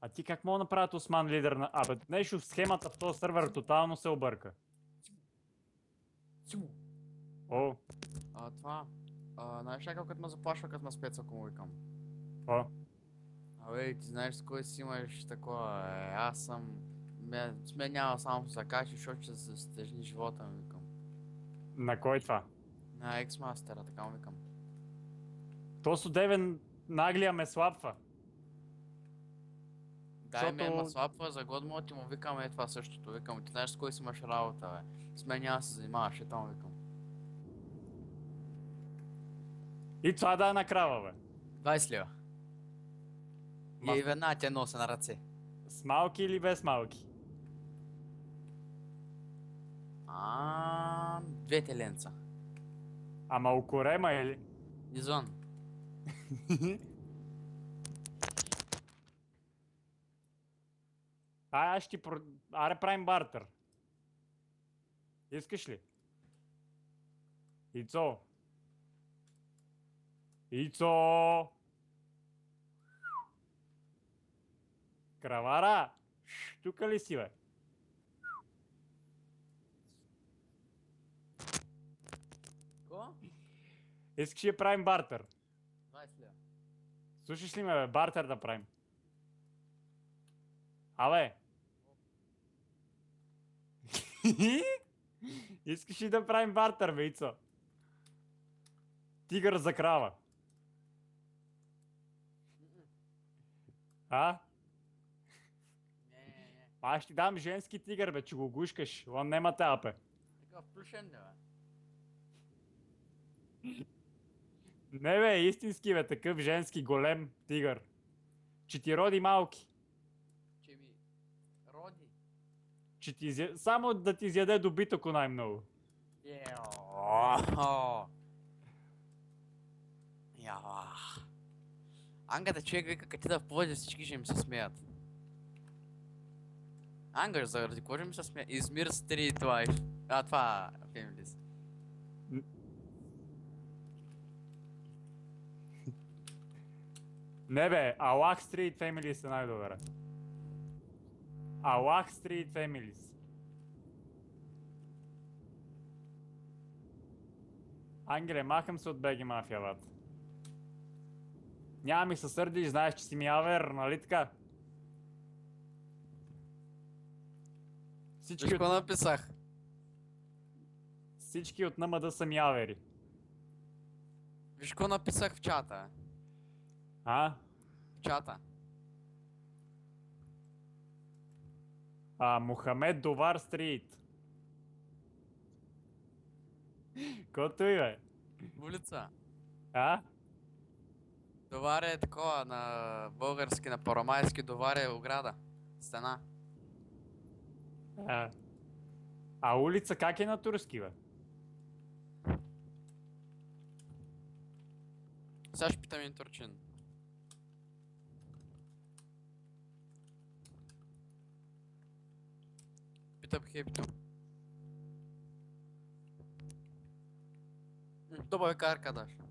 А ти как мога да направят Осман лидер на... Абе, нещо в схемата в този сървър тотално се обърка. О, Това. Знаеш ли като ме заплашва, като ме спеца, ако му викам? о. Абе, ти знаеш с кой си имаш такова, аз съм... Сменява само се закачи, защото ще се стежни живота, ми викам. На кой това? На екс-мастера, така му викам. То Девен наглия ме слабва. Дай ме ма Защото... слабва, за год му ти му викам това същото. Викам, ти знаеш с кой си имаш работа, бе. С мен няма да се занимаваш, там викам. И това да е на крава, бе. 20 лева. Ма И веднага те нося на ръце. с малки или без малки? Две теленца. Ама укорема или? Извън. Аз ще ти... Аре правим бартер. Искаш ли? Ицо. Ицо. Кравара. Тука ли си, бе? Ко? Искаш ли да правим бартер? 20 лева. Слушаш ли ме, бе? Бартер да правим. Абе. Искаш ли да правим бартер, бе, Ицо? Тигър за крава. А? Не. Аз ще ти дам женски тигър, бе, че го гушкаш. Он нема тапе. Такъв плюшен, бе. Не, бе, истински, бе, такъв женски голем тигър. Че ти роди малки. Че ми роди. Че ти само да ти изяде добитъко най-много. Яла. Ангата човек вика, като ти да в поводи, всички ще им се смеят. Ангар, заради кого ще ми се смеят? Измир Стрит Лайф. Това Фемилис. Не, бе, Аллах Стрит Фемилис е най-добре. Аллах Стрит Фемилис. Ангеле, махам се от БГ Мафия, бат. Няма ми се сърдиш, знаеш, че си ми авер, нали така? Виж Всички какво от, написах? всички от НМД са ми авери. Виж какво написах в чата? А? В чата. Мохамед Довар Стрит. Кото и, бе? Улица. А? Доваре е такова на български, на парамайски доваре е ограда. Стена. А, улица как е на турски, бе? Сега ще питам един турчин. Питам хепито. Добавя карка даш.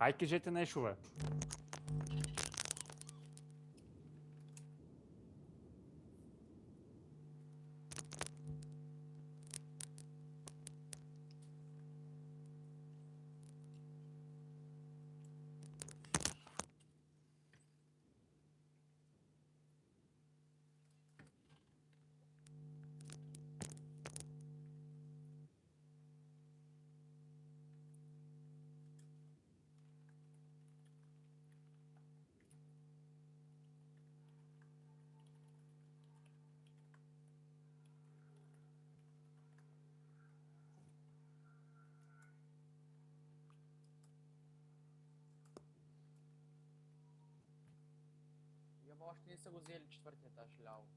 Ай, кажете нещо, бе. Още не са го взели четвъртия етаж ляво.